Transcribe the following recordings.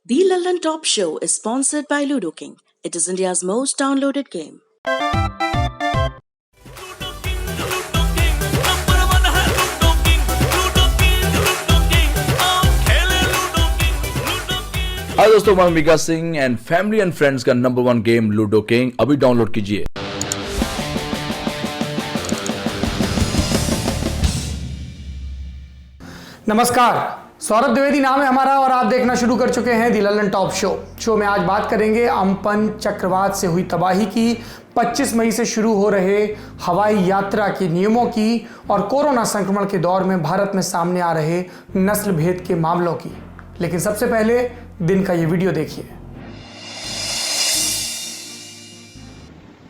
The London Top Show is sponsored by Ludo King. It is India's most downloaded game. Hi दोस्तों, मैं Mika Singh and family and friends का number 1 game Ludo King अभी download कीजिए। नमस्कार, सौरभ द्विवेदी नाम है हमारा और आप देखना शुरू कर चुके हैं दी लंदन टॉप शो में आज बात करेंगे अम्पन चक्रवात से हुई तबाही की, 25 मई से शुरू हो रहे हवाई यात्रा के नियमों की और कोरोना संक्रमण के दौर में भारत में सामने आ रहे नस्ल भेद के मामलों की। लेकिन सबसे पहले दिन का ये वीडियो देखिए।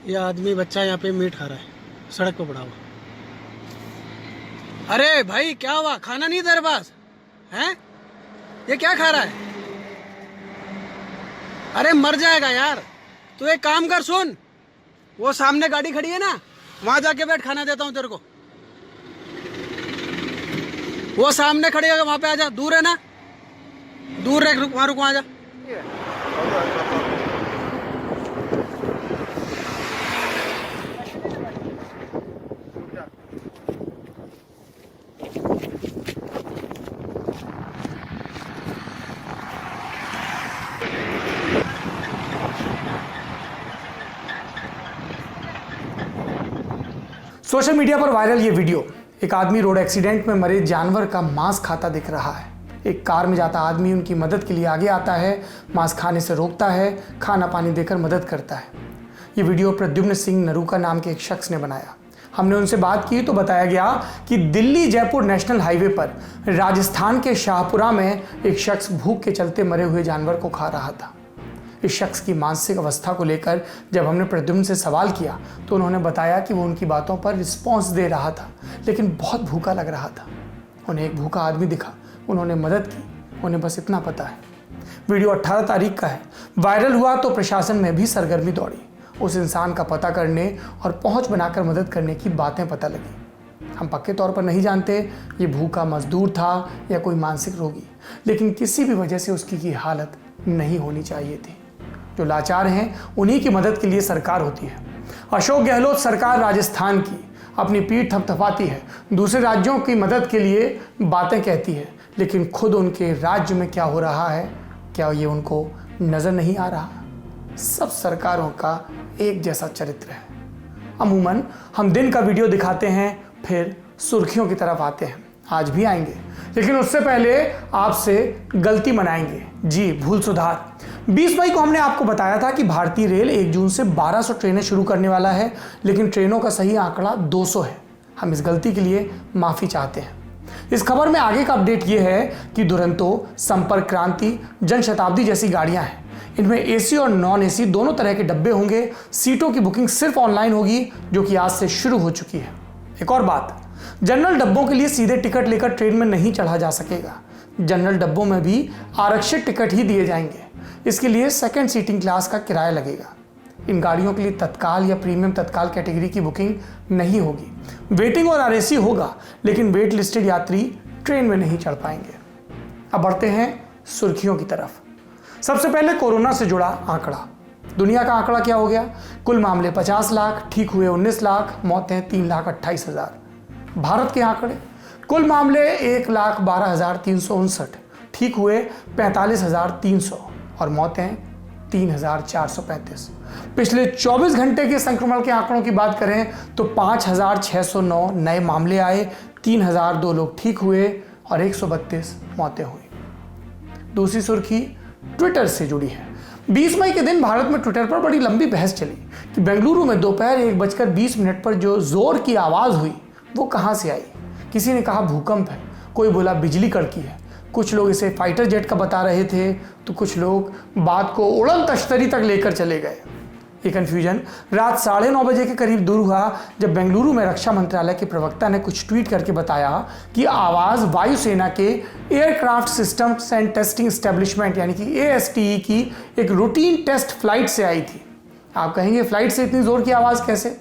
यह आदमी बच्चा यहाँ पे मीट खा रहा है, सड़क पे पड़ा हुआ। अरे भाई क्या हुआ, खाना नहीं तेरे पास हैं? ये क्या खा रहा है? अरे मर जाएगा यार। तू एक काम कर, सुन, वो सामने गाड़ी खड़ी है ना, वहां जाके बैठ, खाना देता हूँ तेरे को। वो सामने खड़ी है, वहां पे आ जा, दूर है ना, दूर रह, वहां रुक, वहां जा। सोशल मीडिया पर वायरल ये वीडियो, एक आदमी रोड एक्सीडेंट में मरे जानवर का मांस खाता दिख रहा है। एक कार में जाता आदमी उनकी मदद के लिए आगे आता है, मांस खाने से रोकता है, खाना पानी देकर मदद करता है। ये वीडियो प्रद्युम्न सिंह नरूका नाम के एक शख्स ने बनाया। हमने उनसे बात की तो बताया गया कि दिल्ली जयपुर नेशनल हाईवे पर राजस्थान के शाहपुरा में एक शख्स भूख के चलते मरे हुए जानवर को खा रहा था। इस शख्स की मानसिक अवस्था को लेकर जब हमने प्रद्युम्न से सवाल किया तो उन्होंने बताया कि वो उनकी बातों पर रिस्पॉन्स दे रहा था, लेकिन बहुत भूखा लग रहा था। उन्हें एक भूखा आदमी दिखा, उन्होंने मदद की, उन्हें बस इतना पता है। वीडियो 18 तारीख का है, वायरल हुआ तो प्रशासन में भी सरगर्मी दौड़ी। उस इंसान का पता करने और पहुंच बनाकर मदद करने की बातें पता लगी। हम पक्के तौर पर नहीं जानते ये भूखा मजदूर था या कोई मानसिक रोगी, लेकिन किसी भी वजह से उसकी की हालत नहीं होनी चाहिए थी। जो लाचार हैं उन्हीं की मदद के लिए सरकार होती है। अशोक गहलोत सरकार राजस्थान की अपनी पीठ थपथपाती है, दूसरे राज्यों की मदद के लिए बातें कहती है, लेकिन खुद उनके राज्य में क्या हो रहा है, क्या ये उनको नजर नहीं आ रहा? सब सरकारों का एक जैसा चरित्र है। अमूमन हम दिन का वीडियो दिखाते हैं, फिर सुर्खियों की तरफ आते हैं। आज भी आएंगे, लेकिन उससे पहले आपसे गलती मनाएंगे। जी, भूल सुधार। 20 मई को हमने आपको बताया था कि भारतीय रेल 1 जून से 1200 ट्रेनें शुरू करने वाला है, लेकिन ट्रेनों का सही आंकड़ा 200 है। हम इस गलती के लिए माफ़ी चाहते हैं। इस खबर में आगे का अपडेट ये है कि दुरंतो, संपर्क क्रांति, जनशताब्दी जैसी गाड़ियां हैं। इनमें एसी और नॉन एसी दोनों तरह के डब्बे होंगे। सीटों की बुकिंग सिर्फ ऑनलाइन होगी, जो कि आज से शुरू हो चुकी है। एक और बात, जनरल डब्बों के लिए सीधे टिकट लेकर ट्रेन में नहीं चढ़ा जा सकेगा। जनरल डब्बों में भी आरक्षित टिकट ही दिए जाएंगे। इसके लिए सेकंड सीटिंग क्लास का किराया लगेगा। इन गाड़ियों के लिए तत्काल या प्रीमियम तत्काल कैटेगरी की बुकिंग नहीं होगी। वेटिंग और आरएसी होगा, लेकिन वेट लिस्टेड यात्री ट्रेन में नहीं चढ़ पाएंगे। अब बढ़ते हैं सुर्खियों की तरफ। सबसे पहले कोरोना से जुड़ा आंकड़ा। दुनिया का आंकड़ा क्या हो गया? कुल मामले 50 लाख, ठीक हुए 19 लाख, मौतें 3,28,000। भारत के आंकड़े, कुल मामले 1,12,359, ठीक हुए 45,300 और मौतें 3,435। पिछले 24 घंटे के संक्रमण के आंकड़ों की बात करें तो 5,609 नए मामले आए, 3,002 लोग ठीक हुए और 132 मौतें हुई। दूसरी सुर्खी ट्विटर से जुड़ी है। 20 मई के दिन भारत में ट्विटर पर बड़ी लंबी बहस चली कि बेंगलुरु में दोपहर 1:20 पर जो जोर की आवाज़ हुई वो कहाँ से आई। किसी ने कहा भूकंप है, कोई बोला बिजली कड़की है, कुछ लोग इसे फाइटर जेट का बता रहे थे, तो कुछ लोग बात को उड़न तश्तरी तक लेकर चले गए। ये कन्फ्यूजन रात 9:30 बजे के करीब दूर हुआ, जब बेंगलुरु में रक्षा मंत्रालय के प्रवक्ता ने कुछ ट्वीट करके बताया कि आवाज़ वायुसेना के aircraft systems and testing establishment यानी कि ASTE की एक रूटीन टेस्ट फ्लाइट से आई थी। आप कहेंगे फ्लाइट से इतनी जोर की आवाज़ कैसे?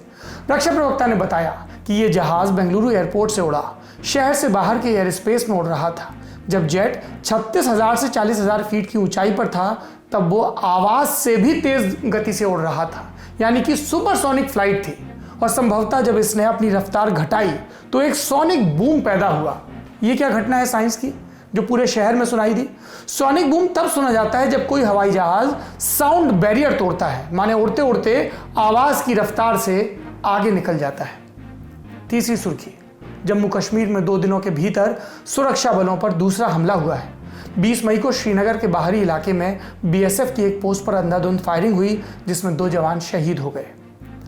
रक्षा प्रवक्ता ने बताया कि ये जहाज़ बेंगलुरु एयरपोर्ट से उड़ा, शहर से बाहर के एयर स्पेस में उड़ रहा था। जब जेट 36,000 से 40,000 फीट की ऊंचाई पर था तब वो आवाज से भी तेज गति से उड़ रहा था, यानी कि सुपरसोनिक फ्लाइट थी। और संभवतः जब इसने अपनी रफ्तार घटाई तो एक सोनिक बूम पैदा हुआ। ये क्या घटना है साइंस की जो पूरे शहर में सुनाई दी? सोनिक बूम तब सुना जाता है जब कोई हवाई जहाज साउंड बैरियर तोड़ता है, माने उड़ते उड़ते आवाज की रफ्तार से आगे निकल जाता है। तीसरी सुर्खी, जम्मू कश्मीर में 2 दिनों के भीतर सुरक्षा बलों पर दूसरा हमला हुआ है। 20 मई को श्रीनगर के बाहरी इलाके में बीएसएफ की एक पोस्ट पर अंधाधुंध फायरिंग हुई जिसमें 2 जवान शहीद हो गए।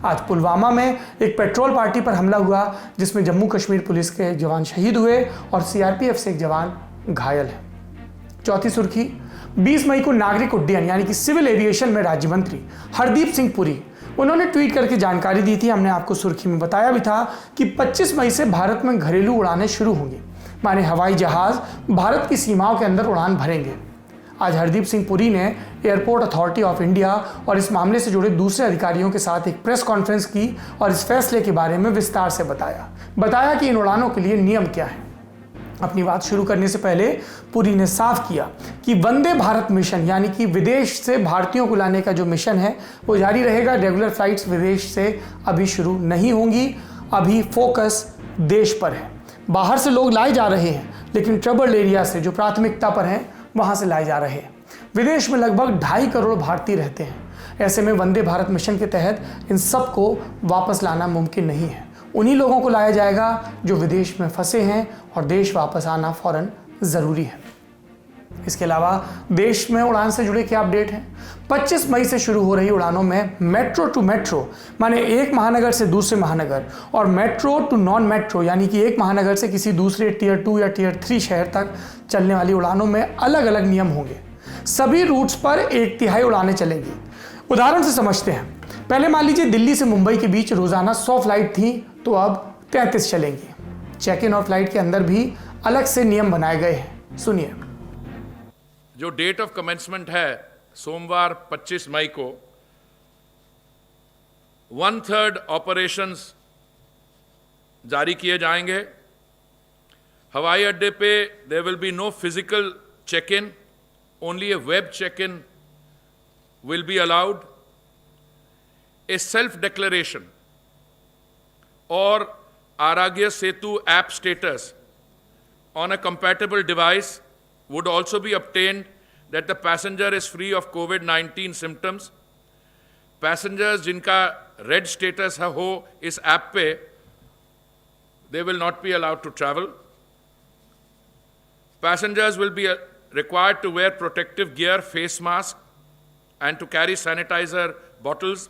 आज पुलवामा में एक पेट्रोल पार्टी पर हमला हुआ जिसमें जम्मू कश्मीर पुलिस के एक जवान शहीद हुए और सीआरपीएफ से एक जवान घायल है। चौथी सुर्खी, 20 मई को नागरिक उड्डयन यानी कि सिविल एविएशन में राज्य मंत्री हरदीप सिंह पुरी, उन्होंने ट्वीट करके जानकारी दी थी। हमने आपको सुर्खी में बताया भी था कि 25 मई से भारत में घरेलू उड़ानें शुरू होंगी, माने हवाई जहाज भारत की सीमाओं के अंदर उड़ान भरेंगे। आज हरदीप सिंह पुरी ने एयरपोर्ट अथॉरिटी ऑफ इंडिया और इस मामले से जुड़े दूसरे अधिकारियों के साथ एक प्रेस कॉन्फ्रेंस की और इस फैसले के बारे में विस्तार से बताया कि इन उड़ानों के लिए नियम क्या है। अपनी बात शुरू करने से पहले पुरी ने साफ किया कि वंदे भारत मिशन यानी कि विदेश से भारतीयों को लाने का जो मिशन है वो जारी रहेगा। रेगुलर फ्लाइट्स विदेश से अभी शुरू नहीं होंगी, अभी फोकस देश पर है। बाहर से लोग लाए जा रहे हैं लेकिन ट्रबल एरिया से जो प्राथमिकता पर हैं वहां से लाए जा रहे हैं। विदेश में लगभग 2.5 करोड़ भारतीय रहते हैं। ऐसे में वंदे भारत मिशन के तहत इन सबको वापस लाना मुमकिन नहीं है। उन्हीं लोगों को लाया जाएगा जो विदेश में फंसे हैं और देश वापस आना फौरन ज़रूरी है। इसके अलावा देश में उड़ान से जुड़े क्या अपडेट हैं? 25 मई से शुरू हो रही उड़ानों में मेट्रो टू मेट्रो माने एक महानगर से दूसरे महानगर और मेट्रो टू नॉन मेट्रो यानी कि एक महानगर से किसी दूसरे टियर 2 या टियर 3 शहर तक चलने वाली उड़ानों में अलग अलग नियम होंगे। सभी रूट्स पर 1/3 उड़ानें चलेंगी। उदाहरण से समझते हैं। पहले मान लीजिए दिल्ली से मुंबई के बीच रोजाना 100 फ्लाइट थी तो अब 33 चलेंगी। चेक इन और फ्लाइट के अंदर भी अलग से नियम बनाए गए हैं। सुनिए। जो डेट ऑफ कमेंसमेंट है सोमवार 25 मई को 1/3 ऑपरेशंस जारी किए जाएंगे। हवाई अड्डे पे there will be no physical check in, only a web check in will be allowed. A self-declaration or Aragya Setu app status on a compatible device would also be obtained that the passenger is free of COVID-19 symptoms. Passengers जिनका red status हो इस app पे they will not be allowed to travel. Passengers will be required to wear protective gear, face mask, and to carry sanitizer bottles.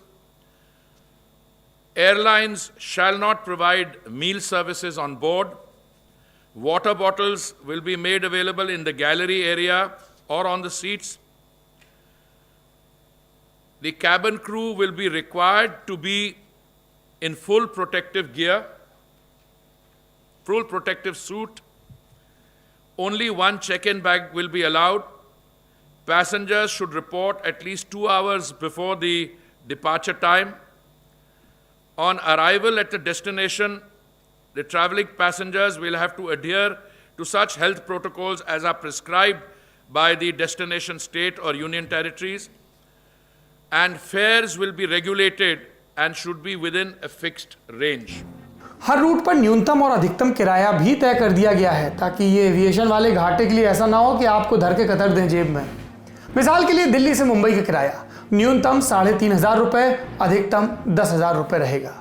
Airlines shall not provide meal services on board. Water bottles will be made available in the gallery area or on the seats. The cabin crew will be required to be in full protective gear, full protective suit. Only one check-in bag will be allowed. Passengers should report at least 2 hours before the departure time. On arrival at the destination, the traveling passengers will have to adhere to such health protocols as are prescribed by the destination state or union territories, and fares will be regulated and should be within a fixed range. हर route पर न्यूनतम और अधिकतम किराया भी तय कर दिया गया है ताकि ये एविएशन वाले घाटे के लिए ऐसा ना हो कि आपको धर के कतर दें जेब में। मिसाल के लिए दिल्ली से मुंबई का किराया न्यूनतम 3,500 रुपये, अधिकतम 10,000 रुपये रहेगा।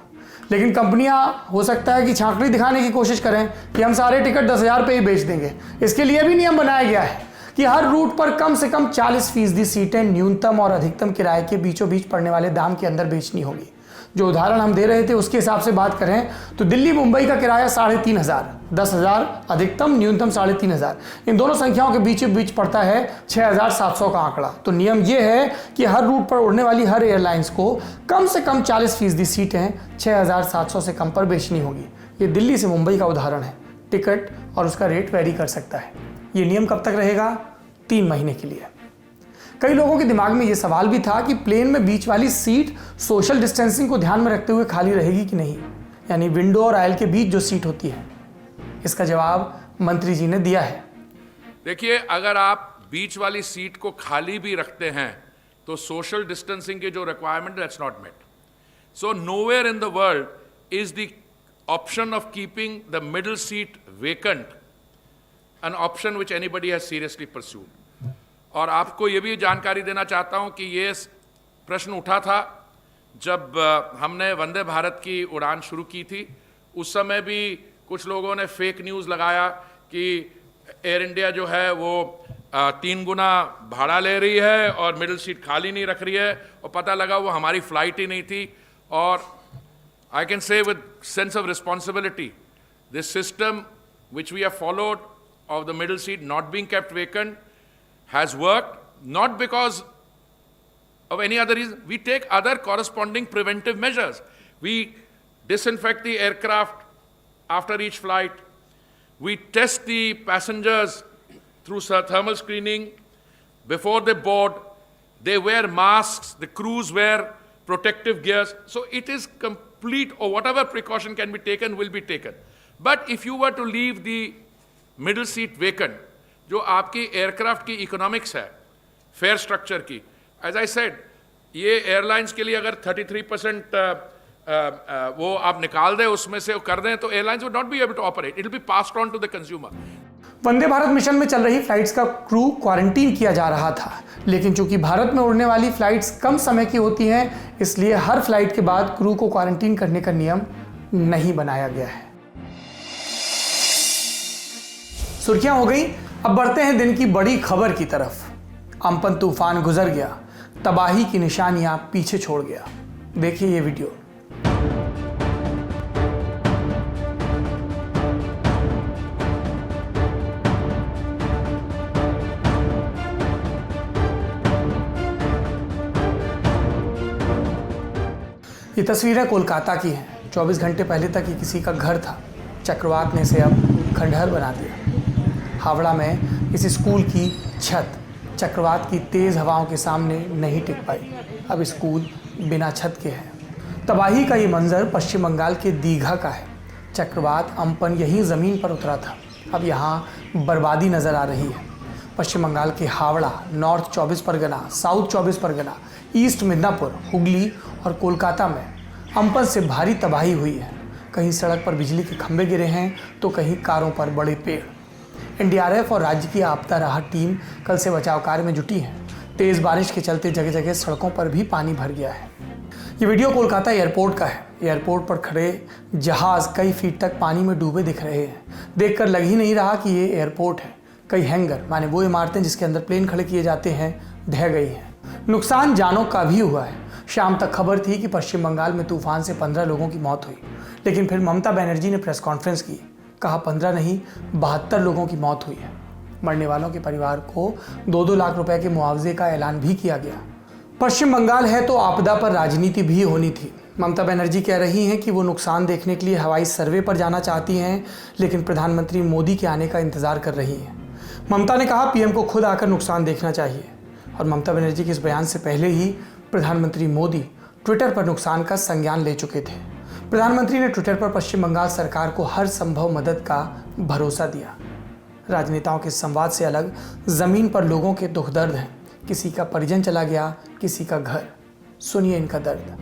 लेकिन कंपनियां हो सकता है कि छांकड़ी दिखाने की कोशिश करें कि हम सारे टिकट 10,000 पे ही बेच देंगे। इसके लिए भी नियम बनाया गया है कि हर रूट पर कम से कम 40% सीटें न्यूनतम और अधिकतम किराए के बीचों बीच पड़ने वाले दाम के अंदर बेचनी होगी। जो उदाहरण हम दे रहे थे उसके हिसाब से बात करें तो दिल्ली मुंबई का किराया 3,500, 10,000 अधिकतम, न्यूनतम 3,500। इन दोनों संख्याओं के बीच बीच पड़ता है 6,700 का आंकड़ा। तो नियम यह है कि हर रूट पर उड़ने वाली हर एयरलाइंस को कम से कम 40% सीटें 6,700 से कम पर बेचनी होगी। ये दिल्ली से मुंबई का उदाहरण है। टिकट और उसका रेट वेरी कर सकता है। ये नियम कब तक रहेगा? 3 महीने के लिए। कई लोगों के दिमाग में यह सवाल भी था कि प्लेन में बीच वाली सीट सोशल डिस्टेंसिंग को ध्यान में रखते हुए खाली रहेगी कि नहीं, यानी विंडो और आयल के बीच जो सीट होती है। इसका जवाब मंत्री जी ने दिया है। देखिए, अगर आप बीच वाली सीट को खाली भी रखते हैं तो सोशल डिस्टेंसिंग के जो requirement, that's not met. So nowhere in the world is the option of keeping the middle seat vacant an option which anybody has seriously pursued. और आपको ये भी जानकारी देना चाहता हूं कि ये प्रश्न उठा था जब हमने वंदे भारत की उड़ान शुरू की थी. उस समय भी कुछ लोगों ने फेक न्यूज़ लगाया कि एयर इंडिया जो है वो 3 गुना भाड़ा ले रही है और मिडिल सीट खाली नहीं रख रही है, और पता लगा वो हमारी फ्लाइट ही नहीं थी. और I can say with sense of responsibility, this system which we have followed of the middle seat not being kept vacant has worked, not because of any other reason. We take other corresponding preventive measures. We disinfect the aircraft after each flight. We test the passengers through thermal screening before they board. They wear masks. The crews wear protective gears. So it is complete, or whatever precaution can be taken will be taken. But if you were to leave the middle seat vacant, जो आपकी aircraft की economics है, fare structure की, As I said, ये airlines के लिए अगर 33% वो आप निकाल दें, उसमें से कर दें, तो airlines would not be able to operate. It will be passed on to the consumer. Vande Bharat mission में चल रही फ्लाइट्स का क्रू क्वारंटीन किया जा रहा था, लेकिन चूंकि भारत में उड़ने वाली फ्लाइट्स कम समय की होती हैं, इसलिए हर फ्लाइट के बाद क्रू को क्वारंटीन करने का नियम नहीं बनाया गया है. सुर्खियां हो गई, अब बढ़ते हैं दिन की बड़ी खबर की तरफ. अम्पन तूफान गुजर गया, तबाही की निशानियां पीछे छोड़ गया. देखिए ये वीडियो. ये तस्वीरें कोलकाता की हैं. 24 घंटे पहले तक ये किसी का घर था. चक्रवात ने इसे अब खंडहर बना दिया. हावड़ा में इस स्कूल की छत चक्रवात की तेज़ हवाओं के सामने नहीं टिक पाई. अब स्कूल बिना छत के है. तबाही का ये मंजर पश्चिम बंगाल के दीघा का है. चक्रवात अम्पन यहीं ज़मीन पर उतरा था. अब यहाँ बर्बादी नज़र आ रही है. पश्चिम बंगाल के Howrah, north 24 Pargana, south 24 Pargana, east Midnapore, Hooghly और कोलकाता में अम्पन से भारी तबाही हुई है. कहीं सड़क पर बिजली के खंभे गिरे हैं तो कहीं कारों पर बड़े पेड़. एनडीआरएफ और राज्य की आपदा राहत टीम कल से बचाव कार्य में जुटी है. तेज़ बारिश के चलते जगह जगह सड़कों पर भी पानी भर गया है. ये वीडियो कोलकाता एयरपोर्ट का है. एयरपोर्ट पर खड़े जहाज़ कई फीट तक पानी में डूबे दिख रहे हैं. देखकर लग ही नहीं रहा कि ये एयरपोर्ट है. कई हैंगर, माने वो इमारतें जिसके अंदर प्लेन खड़े किए जाते हैं, ढह गई हैं. नुकसान जानों का भी हुआ है. शाम तक खबर थी कि पश्चिम बंगाल में तूफान से 15 लोगों की मौत हुई, लेकिन फिर ममता बनर्जी ने प्रेस कॉन्फ्रेंस की. कहा 15 नहीं 72 लोगों की मौत हुई है. मरने वालों के परिवार को 2-2 लाख रुपए के मुआवजे का ऐलान भी किया गया. पश्चिम बंगाल है तो आपदा पर राजनीति भी होनी थी. ममता बनर्जी कह रही हैं कि वो नुकसान देखने के लिए हवाई सर्वे पर जाना चाहती हैं, लेकिन प्रधानमंत्री मोदी के आने का इंतजार कर रही हैं. ममता ने कहा पीएम को खुद आकर नुकसान देखना चाहिए. और ममता बनर्जी के इस बयान से पहले ही प्रधानमंत्री मोदी ट्विटर पर नुकसान का संज्ञान ले चुके थे. प्रधानमंत्री ने ट्विटर पर पश्चिम बंगाल सरकार को हर संभव मदद का भरोसा दिया. राजनेताओं के संवाद से अलग जमीन पर लोगों के दुख दर्द हैं. किसी का परिजन चला गया, किसी का घर. सुनिए इनका दर्द.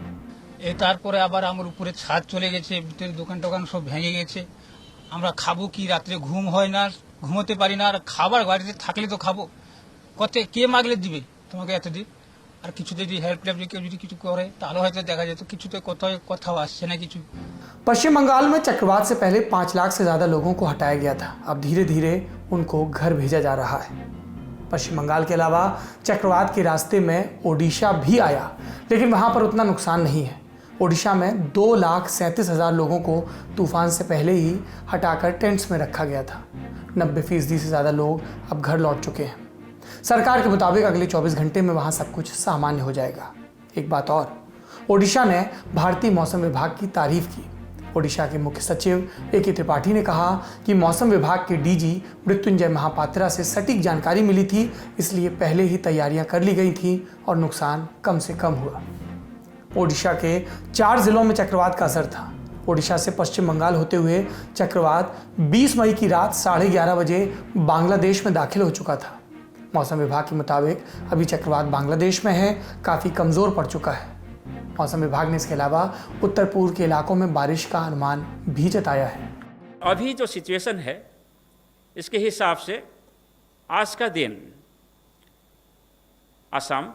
তারপরে আবার আমার উপরে ছাদ চলে গেছে, ভিতরে দোকান টোকান সব ভেঙে গেছে. আমরা খাবো কি? রাত্রে ঘুম হয় না, ঘুমোতে পারি না. আর খাবার বাড়িতে থাকলে তো খাবো, কত কে মাগলে দিবে তোমাকে এতদিন? আর কিছু যদি হেল্প টেল্প কেউ যদি কিছু করে তাহলে হয়তো দেখা যেত. কিছু তো কোথাও আসছে না কিছু. पश्चिम बंगाल में चक्रवात से पहले 5 लाख से ज़्यादा लोगों को हटाया गया था. अब धीरे धीरे उनको घर भेजा जा रहा है. पश्चिम बंगाल के अलावा चक्रवात के रास्ते में ओडिशा भी आया, लेकिन वहाँ पर उतना नुकसान नहीं है. ओडिशा में 2,37,000 लोगों को तूफान से पहले ही हटाकर टेंट्स में रखा गया था. 90% से ज़्यादा लोग अब घर लौट चुके हैं. सरकार के मुताबिक अगले 24 घंटे में वहाँ सब कुछ सामान्य हो जाएगा. एक बात और, ओडिशा ने भारतीय मौसम विभाग की तारीफ की. ओडिशा के मुख्य सचिव ए.के. त्रिपाठी ने कहा कि मौसम विभाग के डीजी मृत्युंजय महापात्रा से सटीक जानकारी मिली थी, इसलिए पहले ही तैयारियां कर ली गई थी और नुकसान कम से कम हुआ. ओडिशा के 4 जिलों में चक्रवात का असर था. ओडिशा से पश्चिम बंगाल होते हुए चक्रवात 20 मई की रात 11:30 बजे बांग्लादेश में दाखिल हो चुका था। मौसम विभाग के मुताबिक अभी चक्रवात बांग्लादेश में है, काफ़ी कमज़ोर पड़ चुका है। मौसम विभाग ने इसके अलावा उत्तर पूर्व के इलाकों में बारिश का अनुमान भी जताया है। अभी जो सिचुएशन है इसके हिसाब से आज का दिन असम,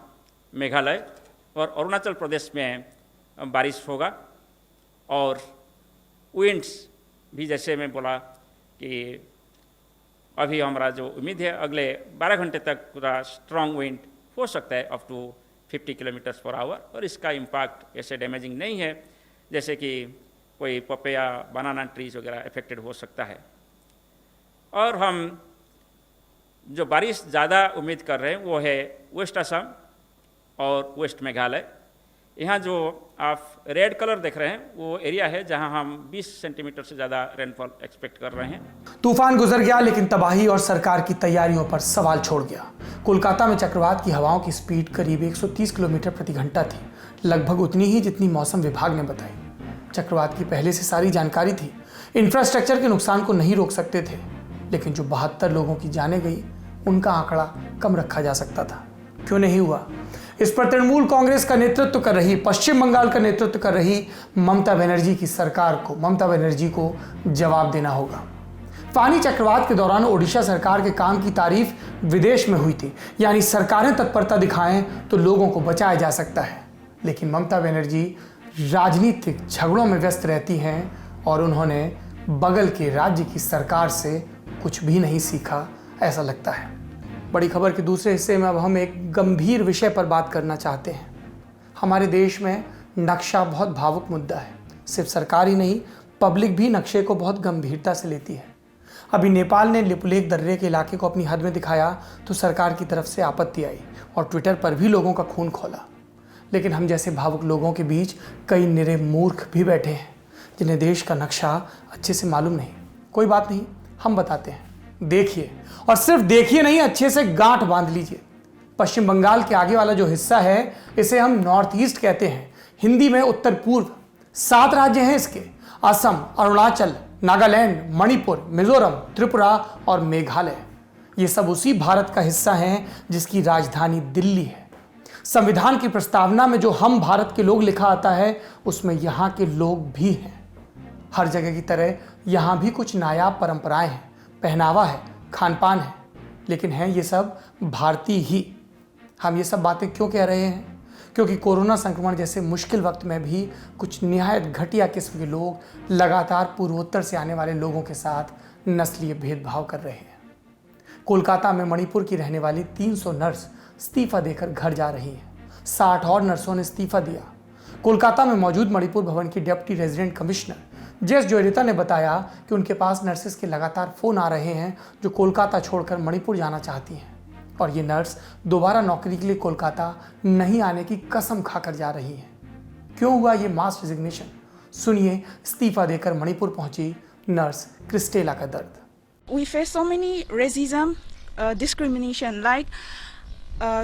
मेघालय और अरुणाचल प्रदेश में बारिश होगा और विंड्स भी, जैसे मैं बोला कि अभी हमारा जो उम्मीद है अगले 12 घंटे तक पूरा स्ट्रॉन्ग विंड हो सकता है up to 50 kilometres per hour, और इसका इम्पैक्ट ऐसे डैमेजिंग नहीं है जैसे कि कोई पपैया, बनाना ट्रीज वगैरह इफेक्टेड हो सकता है। और हम जो बारिश ज़्यादा उम्मीद कर रहे हैं वो है वेस्ट असम और वेस्ट मेघालय। यहाँ जो आप रेड कलर देख रहे हैं वो एरिया है जहाँ हम 20 सेंटीमीटर से ज़्यादा रेनफॉल एक्सपेक्ट कर रहे हैं। तूफान गुजर गया लेकिन तबाही और सरकार की तैयारियों पर सवाल छोड़ गया। कोलकाता में चक्रवात की हवाओं की स्पीड करीब 130 किलोमीटर प्रति घंटा थी, लगभग उतनी ही जितनी मौसम विभाग ने बताई। चक्रवात की पहले से सारी जानकारी थी, इंफ्रास्ट्रक्चर के नुकसान को नहीं रोक सकते थे, लेकिन जो 72 लोगों की जानें गई उनका आंकड़ा कम रखा जा सकता था। क्यों नहीं हुआ? इस पर तृणमूल कांग्रेस का नेतृत्व कर रही, पश्चिम बंगाल का नेतृत्व कर रही ममता बनर्जी की सरकार को, ममता बनर्जी को जवाब देना होगा। फानी चक्रवात के दौरान ओडिशा सरकार के काम की तारीफ विदेश में हुई थी, यानी सरकारें तत्परता दिखाएं तो लोगों को बचाया जा सकता है। लेकिन ममता बनर्जी राजनीतिक झगड़ों में व्यस्त रहती हैं और उन्होंने बगल के राज्य की सरकार से कुछ भी नहीं सीखा, ऐसा लगता है। बड़ी खबर के दूसरे हिस्से में अब हम एक गंभीर विषय पर बात करना चाहते हैं। हमारे देश में नक्शा बहुत भावुक मुद्दा है। सिर्फ सरकार ही नहीं, पब्लिक भी नक्शे को बहुत गंभीरता से लेती है। अभी नेपाल ने लिपुलेख दर्रे के इलाके को अपनी हद में दिखाया तो सरकार की तरफ से आपत्ति आई और ट्विटर पर भी लोगों का खून खौला। लेकिन हम जैसे भावुक लोगों के बीच कई निरे मूर्ख भी बैठे हैं जिन्हें देश का नक्शा अच्छे से मालूम नहीं। कोई बात नहीं, हम बताते हैं, देखिए, और सिर्फ देखिए नहीं, अच्छे से गांठ बांध लीजिए। पश्चिम बंगाल के आगे वाला जो हिस्सा है इसे हम नॉर्थ ईस्ट कहते हैं, हिंदी में उत्तर पूर्व। 7 राज्य हैं इसके, असम, अरुणाचल, नागालैंड, मणिपुर, मिजोरम, त्रिपुरा और मेघालय। ये सब उसी भारत का हिस्सा हैं जिसकी राजधानी दिल्ली है। संविधान की प्रस्तावना में जो हम भारत के लोग लिखा आता है उसमें यहाँ के लोग भी हैं। हर जगह की तरह यहाँ भी कुछ नायाब परंपराएं हैं, पहनावा है, खान पान है, लेकिन हैं ये सब भारतीय ही। हम ये सब बातें क्यों कह रहे हैं? क्योंकि कोरोना संक्रमण जैसे मुश्किल वक्त में भी कुछ निहायत घटिया किस्म के लोग लगातार पूर्वोत्तर से आने वाले लोगों के साथ नस्लीय भेदभाव कर रहे हैं। कोलकाता में मणिपुर की रहने वाली 300 नर्स इस्तीफा देकर घर जा रही हैं। 60 और नर्सों ने इस्तीफा दिया। कोलकाता में मौजूद मणिपुर भवन की डिप्टी रेजिडेंट कमिश्नर जेस जोरिता ने बताया कि उनके पास नर्सेस के लगातार फोन आ रहे हैं जो कोलकाता छोड़कर मणिपुर जाना चाहती हैं, और ये नर्स दोबारा नौकरी के लिए कोलकाता नहीं आने की कसम खाकर जा रही हैं। क्यों हुआ ये मास रिजिग्नेशन? सुनिए इस्तीफा देकर मणिपुर पहुंची नर्स क्रिस्टेला का दर्द। We face so many racism, discrimination,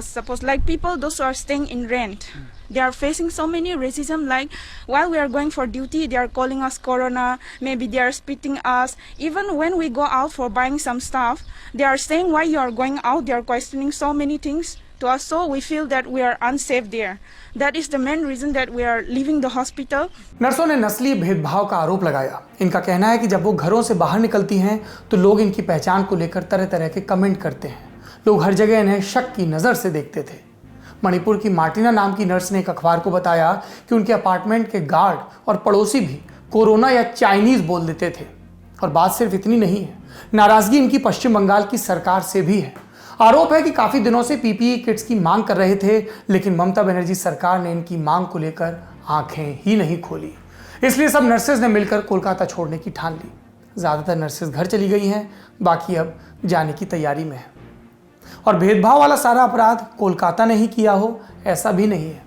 suppose like people those who are staying in rent, they are facing so many racism, like while we are going for duty they are calling us corona, maybe they are spitting us. Even when we go out for buying some stuff, they are saying why you are going out, they are questioning so many things to us, so we feel that we are unsafe there. That is the main reason that we are leaving the hospital. नर्सों ने नस्लीय भेदभाव का आरोप लगाया। इनका कहना है कि जब वो घरों से बाहर निकलती हैं तो लोग इनकी पहचान को लेकर तरह तरह के कमेंट करते हैं। लोग हर जगह इन्हें शक की नज़र से देखते थे। मणिपुर की मार्टिना नाम की नर्स ने एक अखबार को बताया कि उनके अपार्टमेंट के गार्ड और पड़ोसी भी कोरोना या चाइनीज बोल देते थे। और बात सिर्फ इतनी नहीं है, नाराजगी इनकी पश्चिम बंगाल की सरकार से भी है। आरोप है कि काफी दिनों से पीपीई किट्स की मांग कर रहे थे, लेकिन ममता बनर्जी सरकार ने इनकी मांग को लेकर आंखें ही नहीं खोली। इसलिए सब नर्सेज ने मिलकर कोलकाता छोड़ने की ठान ली। ज्यादातर नर्सेज घर चली गई हैं, बाकी अब जाने की तैयारी में है। और भेदभाव वाला सारा अपराध कोलकाता ने ही किया हो ऐसा भी नहीं है।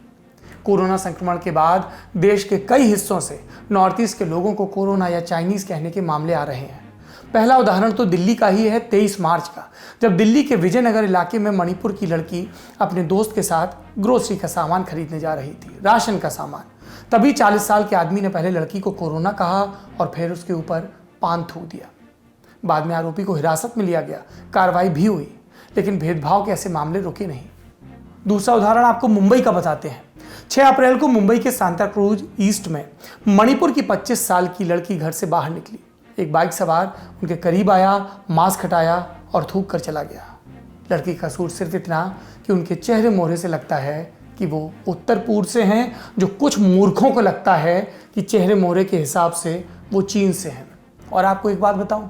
कोरोना संक्रमण के बाद देश के कई हिस्सों से नॉर्थ ईस्ट के लोगों को कोरोना या चाइनीज कहने के मामले आ रहे हैं। पहला उदाहरण तो दिल्ली का ही है 23 मार्च का, जब दिल्ली के विजयनगर इलाके में मणिपुर की लड़की अपने दोस्त के साथ ग्रोसरी का सामान खरीदने जा रही थी, राशन का सामान। तभी 40 साल के आदमी ने पहले लड़की को कोरोना कहा और फिर उसके ऊपर पान थूक दिया। बाद में आरोपी को हिरासत में लिया गया, कार्रवाई भी हुई, लेकिन भेदभाव के ऐसे मामले रुके नहीं। दूसरा उदाहरण आपको मुंबई का बताते हैं। 6 अप्रैल को मुंबई के सांता क्रूज ईस्ट में मणिपुर की 25 साल की लड़की घर से बाहर निकली। एक बाइक सवार उनके करीब आया, मास्क हटाया और थूक कर चला गया। लड़की का कसूर सिर्फ इतना कि उनके चेहरे मोहरे से लगता है कि वो उत्तर पूर्व से हैं, जो कुछ मूर्खों को लगता है कि चेहरे मोहरे के हिसाब से वो चीन से हैं। और आपको एक बात बताऊं,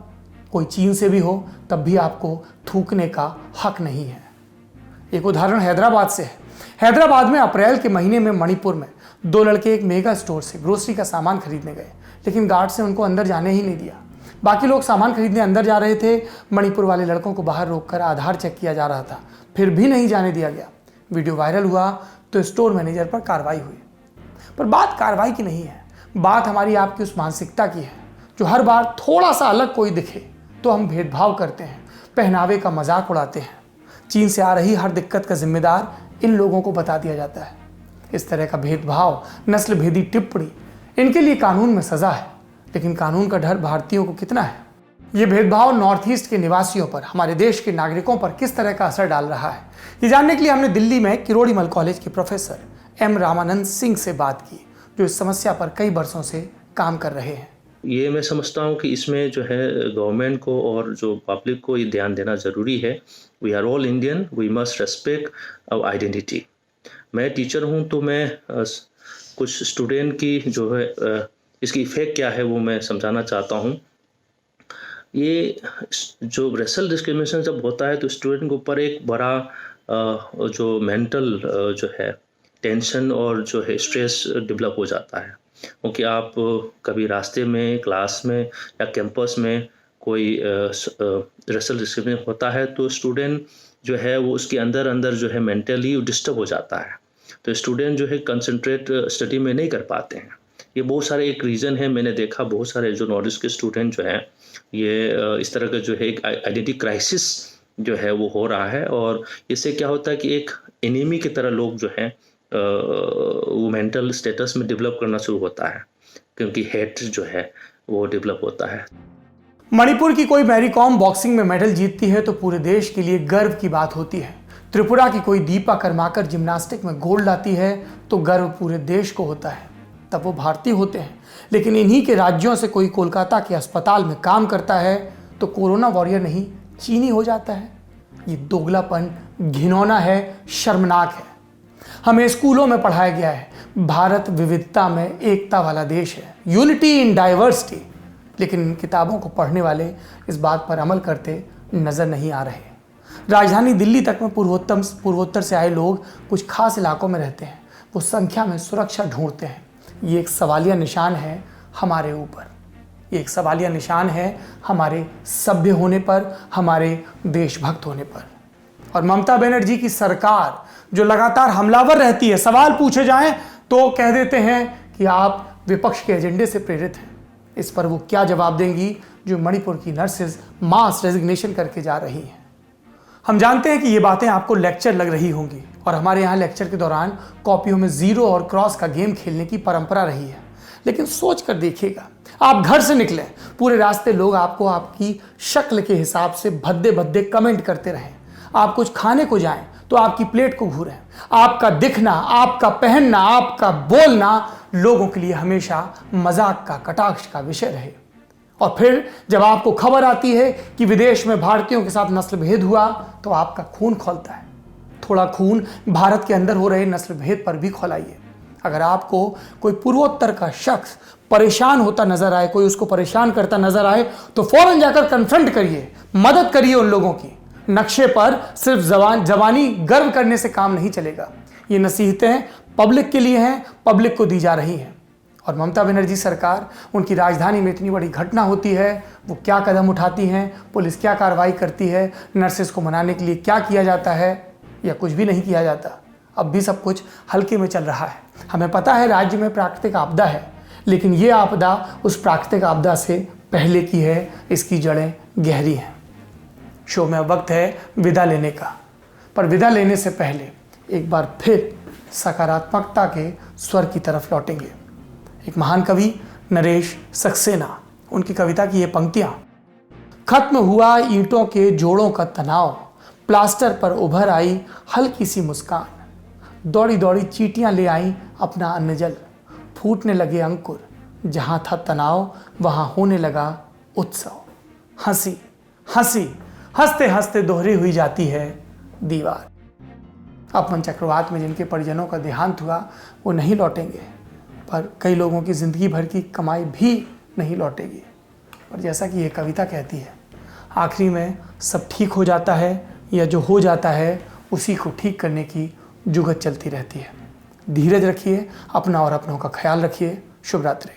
कोई चीन से भी हो तब भी आपको थूकने का हक नहीं है। एक उदाहरण हैदराबाद से है। हैदराबाद में अप्रैल के महीने में मणिपुर में 2 लड़के एक मेगा स्टोर से ग्रोसरी का सामान खरीदने गए, लेकिन गार्ड से उनको अंदर जाने ही नहीं दिया। बाकी लोग सामान खरीदने अंदर जा रहे थे, मणिपुर वाले लड़कों को बाहर रोककर आधार चेक किया जा रहा था, फिर भी नहीं जाने दिया गया। वीडियो वायरल हुआ तो स्टोर मैनेजर पर कार्रवाई हुई। पर बात कार्रवाई की नहीं है, बात हमारी आपकी उस मानसिकता की है जो हर बार थोड़ा सा अलग कोई दिखे तो हम भेदभाव करते हैं, पहनावे का मजाक उड़ाते हैं। चीन से आ रही हर दिक्कत का जिम्मेदार इन लोगों को बता दिया जाता है। इस तरह का भेदभाव, नस्ल भेदी टिप्पणी, इनके लिए कानून में सजा है, लेकिन कानून का डर भारतीयों को कितना है? ये भेदभाव नॉर्थ ईस्ट के निवासियों पर, हमारे देश के नागरिकों पर किस तरह का असर डाल रहा है, ये जानने के लिए हमने दिल्ली में किरोड़ीमल कॉलेज के प्रोफेसर एम रामानंद सिंह से बात की, जो इस समस्या पर कई वर्षों से काम कर रहे हैं। ये मैं समझता हूँ कि इसमें जो है गवर्नमेंट को और जो पब्लिक को ये ध्यान देना ज़रूरी है। We are all Indian, we must respect our identity. मैं टीचर हूँ तो मैं कुछ स्टूडेंट की जो है इसकी इफ़ेक्ट क्या है वो मैं समझाना चाहता हूँ। ये जो रेशल डिस्क्रिमिनेशन जब होता है तो स्टूडेंट के ऊपर एक बड़ा जो मेंटल जो है टेंशन और जो है स्ट्रेस डेवलप हो जाता है, क्योंकि आप कभी रास्ते में, क्लास में या कैंपस में कोई रेशल डिस्क्रिमिनेशन होता है तो स्टूडेंट जो है वो उसके अंदर जो है मेंटली डिस्टर्ब हो जाता है, तो स्टूडेंट जो है कंसंट्रेट स्टडी में नहीं कर पाते हैं। ये बहुत सारे एक रीज़न है। मैंने देखा बहुत सारे जो नॉर्थ ईस्ट के स्टूडेंट जो हैं ये इस तरह का जो है एक आइडेंटिटी क्राइसिस जो है वो हो रहा है, और इससे क्या होता है कि एक एनिमी की तरह लोग जो हैं वो मेंटल स्टेटस में डेवलप करना शुरू होता है, क्योंकि हेट जो है वो डेवलप होता है। मणिपुर की कोई मैरी कॉम बॉक्सिंग में मेडल जीतती है तो पूरे देश के लिए गर्व की बात होती है। त्रिपुरा की कोई दीपा कर्माकर जिम्नास्टिक में गोल्ड लाती है तो गर्व पूरे देश को होता है, तब वो भारतीय होते हैं। लेकिन इन्हीं के राज्यों से कोई कोलकाता के अस्पताल में काम करता है तो कोरोना वॉरियर नहीं चीनी हो जाता है। ये दोगलापन घिनौना है, शर्मनाक है। हमें स्कूलों में पढ़ाया गया है भारत विविधता में एकता वाला देश है, यूनिटी इन डाइवर्सिटी, लेकिन इन किताबों को पढ़ने वाले इस बात पर अमल करते नजर नहीं आ रहे। राजधानी दिल्ली तक में पूर्वोत्तर से आए लोग कुछ खास इलाकों में रहते हैं, वो संख्या में सुरक्षा ढूंढते हैं। ये एक सवालिया निशान है हमारे ऊपर, ये एक सवालिया निशान है हमारे सभ्य होने पर, हमारे देशभक्त होने पर। और ममता बनर्जी की सरकार जो लगातार हमलावर रहती है, सवाल पूछे जाएं तो कह देते हैं कि आप विपक्ष के एजेंडे से प्रेरित हैं। इस पर वो क्या जवाब देंगी जो मणिपुर की नर्सेज मास रेजिग्नेशन करके जा रही हैं। हम जानते हैं कि ये बातें आपको लेक्चर लग रही होंगी, और हमारे यहाँ लेक्चर के दौरान कॉपियों में जीरो और क्रॉस का गेम खेलने की परंपरा रही है। लेकिन सोच कर देखिएगा, आप घर से निकले, पूरे रास्ते लोग आपको आपकी शक्ल के हिसाब से भद्दे भद्दे कमेंट करते रहें। आप कुछ खाने को जाएं तो आपकी प्लेट को घूरें। आपका दिखना, आपका पहनना, आपका बोलना लोगों के लिए हमेशा मजाक का, कटाक्ष का विषय रहे। और फिर जब आपको खबर आती है कि विदेश में भारतीयों के साथ नस्ल भेद हुआ तो आपका खून खौलता है। थोड़ा खून भारत के अंदर हो रहे नस्ल भेद पर भी खौलाइए। अगर आपको कोई पूर्वोत्तर का शख्स परेशान होता नजर आए, कोई उसको परेशान करता नजर आए, तो फौरन जाकर कन्फ्रंट करिए, मदद करिए उन लोगों की। नक्शे पर सिर्फ जबानी गर्व करने से काम नहीं चलेगा। ये नसीहतें पब्लिक के लिए हैं, पब्लिक को दी जा रही हैं। और ममता बनर्जी सरकार, उनकी राजधानी में इतनी बड़ी घटना होती है, वो क्या कदम उठाती हैं, पुलिस क्या कार्रवाई करती है, नर्सेस को मनाने के लिए क्या किया जाता है, या कुछ भी नहीं किया जाता। अब भी सब कुछ हल्के में चल रहा है। हमें पता है राज्य में प्राकृतिक आपदा है, लेकिन ये आपदा उस प्राकृतिक आपदा से पहले की है, इसकी जड़ें गहरी हैं। शो में अब वक्त है विदा लेने का, पर विदा लेने से पहले एक बार फिर सकारात्मकता के स्वर की तरफ लौटेंगे। एक महान कवि नरेश सक्सेना, उनकी कविता की ये पंक्तियां। खत्म हुआ ईंटों के जोड़ों का तनाव, प्लास्टर पर उभर आई हल्की सी मुस्कान, दौड़ी दौड़ी चींटियां ले आई अपना अन्न जल, फूटने लगे अंकुर, जहां था तनाव वहां होने लगा उत्सव। हंसी हंसी हंसते हंसते दोहरी हुई जाती है दीवार। अपमन चक्रवात में जिनके परिजनों का देहांत हुआ वो नहीं लौटेंगे, पर कई लोगों की जिंदगी भर की कमाई भी नहीं लौटेगी। और जैसा कि ये कविता कहती है, आखिरी में सब ठीक हो जाता है या जो हो जाता है उसी को ठीक करने की जुगत चलती रहती है। धीरज रखिए, अपना और अपनों का ख्याल रखिए। शुभ रात्रि।